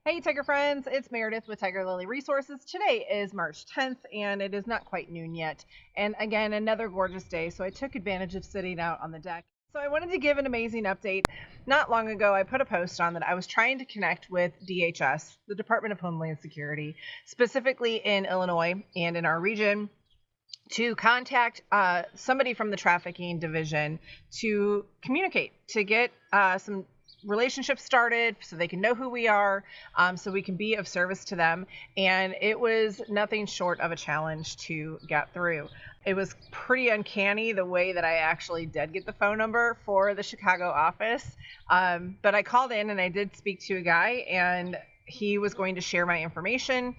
Hey Tiger friends, it's Meredith with TigerliliResources. Today is March 10th and it is not quite noon yet. And again, another gorgeous day, so I took advantage of sitting out on the deck. So I wanted to give an amazing update. Not long ago, I put a post on that I was trying to connect with DHS, the Department of Homeland Security, specifically in Illinois and in our region, to contact somebody from the trafficking division to communicate, to get some relationships started so they can know who we are, so we can be of service to them. And it was nothing short of a challenge to get through. It was pretty uncanny the way that I actually did get the phone number for the Chicago office. But I called in and I did speak to a guy, and he was going to share my information.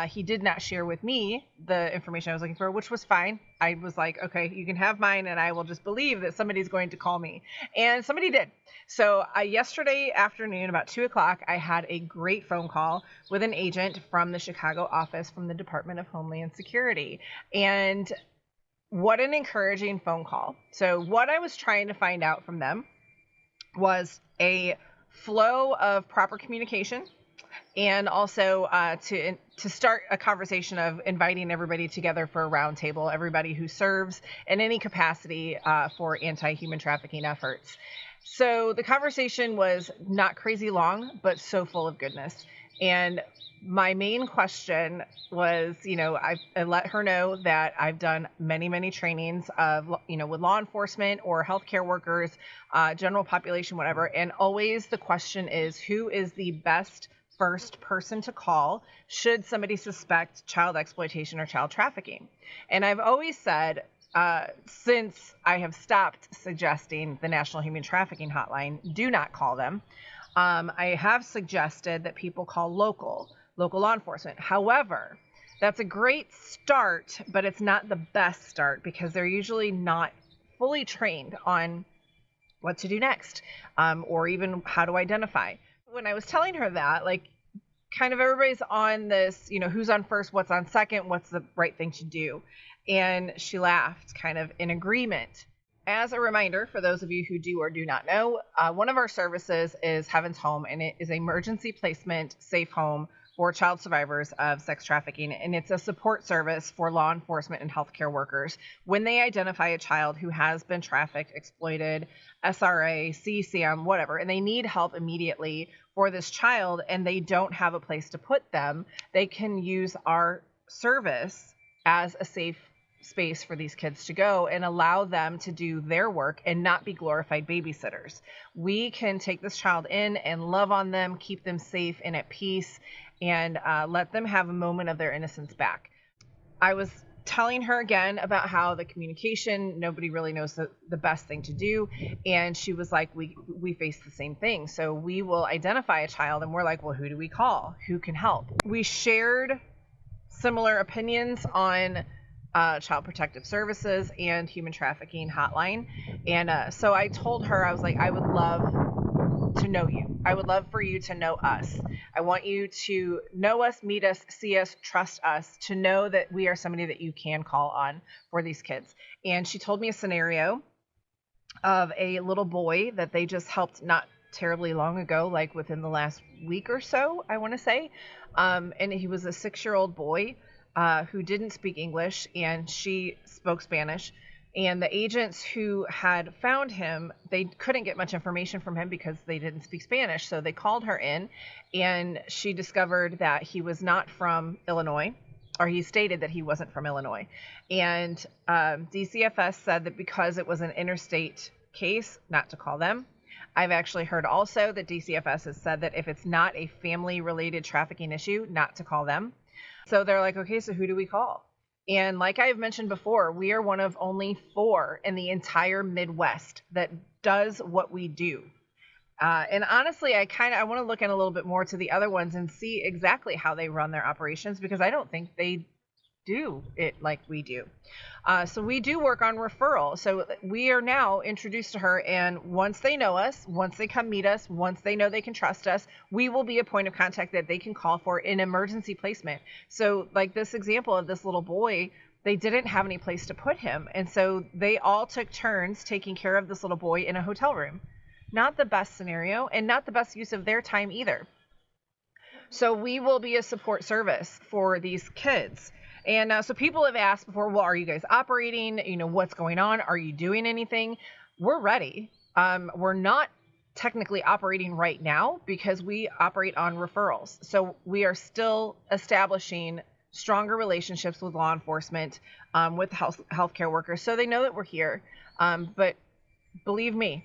He did not share with me the information I was looking for, which was fine. I was like, okay, you can have mine, and I will just believe that somebody's going to call me. And somebody did. So yesterday afternoon, about 2 o'clock, I had a great phone call with an agent from the Chicago office from the Department of Homeland Security. And what an encouraging phone call. So what I was trying to find out from them was a flow of proper communication, and also to start a conversation of inviting everybody together for a roundtable, everybody who serves in any capacity for anti-human trafficking efforts. So the conversation was not crazy long, but so full of goodness. And my main question was, I let her know that I've done many trainings of, with law enforcement or healthcare workers, general population, whatever. And always the question is, who is the best first person to call should somebody suspect child exploitation or child trafficking? And I've always said, since I have stopped suggesting the National Human Trafficking Hotline, do not call them. I have suggested that people call local law enforcement. However, that's a great start, but it's not the best start because they're usually not fully trained on what to do next, or even how to identify. When I was telling her that, kind of everybody's on this, who's on first, what's on second, what's the right thing to do. And she laughed, kind of in agreement. As a reminder, for those of you who do or do not know, one of our services is Heaven's Home, and it is an emergency placement safe home for child survivors of sex trafficking. And it's a support service for law enforcement and healthcare workers when they identify a child who has been trafficked, exploited, SRA, CSAM, whatever, and they need help immediately for this child and they don't have a place to put them. They can use our service as a safe space for these kids to go and allow them to do their work and not be glorified babysitters. We can take this child in and love on them, keep them safe and at peace, and let them have a moment of their innocence back. I was telling her again about how the communication, nobody really knows the best thing to do. And she was like, we face the same thing. So we will identify a child and we're like, well, who do we call? Who can help? We shared similar opinions on Child Protective Services and Human Trafficking Hotline. And so I told her, I was like, I would love to know you. I would love for you to know us. I want you to know us, meet us, see us, trust us, to know that we are somebody that you can call on for these kids. And she told me a scenario of a little boy that they just helped not terribly long ago, like within the last week or so, I want to say. And he was a 6-year-old boy who didn't speak English, and she spoke Spanish. And the agents who had found him, they couldn't get much information from him because they didn't speak Spanish. So they called her in, and she discovered that he was not from Illinois, or he stated that he wasn't from Illinois. And DCFS said that because it was an interstate case, not to call them. I've actually heard also that DCFS has said that if it's not a family-related trafficking issue, not to call them. So they're like, okay, so who do we call? And like I've mentioned before, we are one of only 4 in the entire Midwest that does what we do. And honestly, I want to look in a little bit more to the other ones and see exactly how they run their operations, because I don't think they do it like we do. So we do work on referral. So we are now introduced to her, and once they know us, once they come meet us, once they know they can trust us, we will be a point of contact that they can call for an emergency placement. So like this example of this little boy, they didn't have any place to put him. And so they all took turns taking care of this little boy in a hotel room. Not the best scenario, and not the best use of their time either. So we will be a support service for these kids. And so people have asked before, well, are you guys operating? What's going on? Are you doing anything? We're ready. We're not technically operating right now because we operate on referrals. So we are still establishing stronger relationships with law enforcement, with healthcare workers, so they know that we're here. But believe me,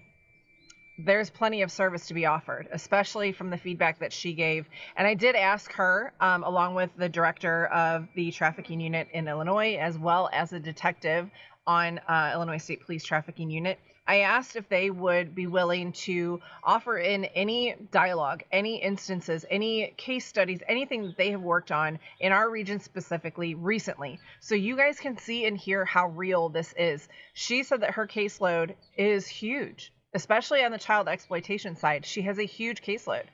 there's plenty of service to be offered, especially from the feedback that she gave. And I did ask her, along with the director of the trafficking unit in Illinois, as well as a detective on Illinois State Police Trafficking Unit, I asked if they would be willing to offer in any dialogue, any instances, any case studies, anything that they have worked on in our region specifically recently, so you guys can see and hear how real this is. She said that her caseload is huge, especially on the child exploitation side. She has a huge caseload,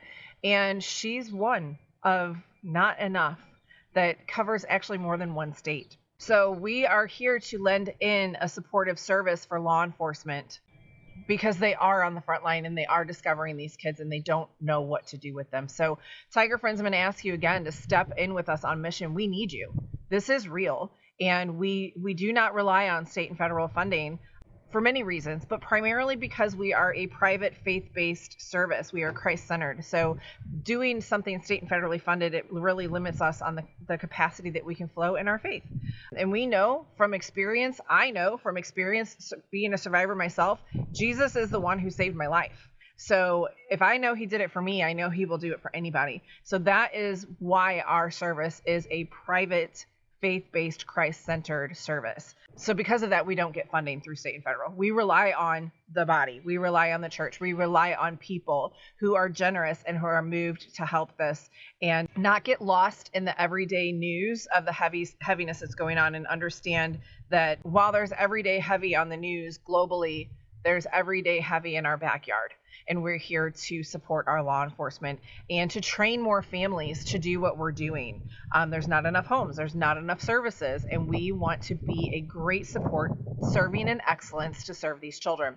and she's one of not enough that covers actually more than one state. So we are here to lend in a supportive service for law enforcement because they are on the front line and they are discovering these kids and they don't know what to do with them. So Tiger Friends, I'm going to ask you again to step in with us on mission. We need you. This is real. And we do not rely on state and federal funding for many reasons, but primarily because we are a private faith-based service. We are Christ-centered. So doing something state and federally funded, it really limits us on the capacity that we can flow in our faith. And we know from experience, I know from experience being a survivor myself, Jesus is the one who saved my life. So if I know he did it for me, I know he will do it for anybody. So that is why our service is a private faith-based, Christ-centered service. So because of that, we don't get funding through state and federal. We rely on the body. We rely on the church. We rely on people who are generous and who are moved to help this and not get lost in the everyday news of the heaviness that's going on, and understand that while there's everyday heavy on the news globally, there's everyday heavy in our backyard. And we're here to support our law enforcement and to train more families to do what we're doing. There's not enough homes, there's not enough services, and we want to be a great support, serving in excellence to serve these children.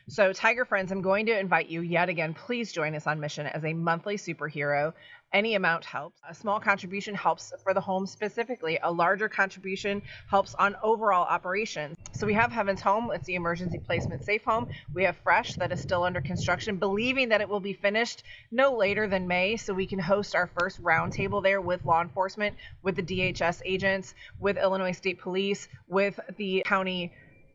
So Tiger Friends, I'm going to invite you yet again, please join us on mission as a monthly superhero. Any amount helps. A small contribution helps for the home specifically. A larger contribution helps on overall operations. So we have Heaven's Home. It's the emergency placement safe home. We have Fresh, that is still under construction, believing that it will be finished no later than May, so we can host our first roundtable there with law enforcement, with the DHS agents, with Illinois State Police, with the county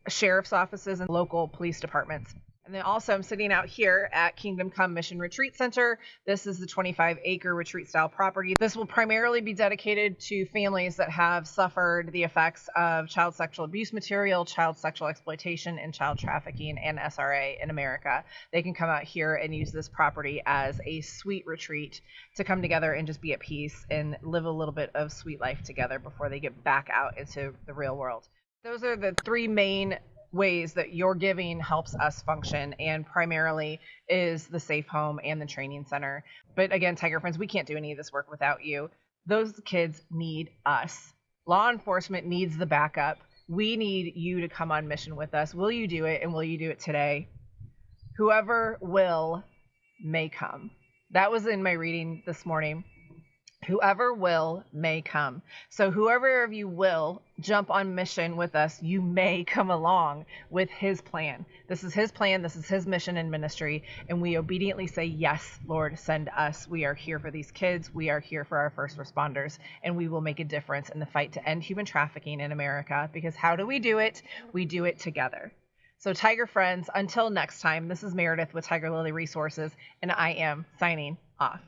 sheriff's offices and local police departments. And then also I'm sitting out here at Kingdom Come Mission Retreat Center. This is the 25-acre retreat style property. This will primarily be dedicated to families that have suffered the effects of child sexual abuse material, child sexual exploitation, and child trafficking and SRA in America. They can come out here and use this property as a sweet retreat to come together and just be at peace and live a little bit of sweet life together before they get back out into the real world. Those are the three main ways that your giving helps us function, and primarily is the safe home and the training center. But again, Tiger Friends, we can't do any of this work without you. Those kids need us. Law enforcement needs the backup. We need you to come on mission with us. Will you do it, and will you do it today? Whoever will may come. That was in my reading this morning. Whoever will may come. So whoever of you will jump on mission with us, you may come along with his plan. This is his plan. This is his mission and ministry. And we obediently say, yes, Lord, send us. We are here for these kids. We are here for our first responders. And we will make a difference in the fight to end human trafficking in America. Because how do we do it? We do it together. So Tiger Friends, until next time, this is Meredith with Tiger Lily Resources, and I am signing off.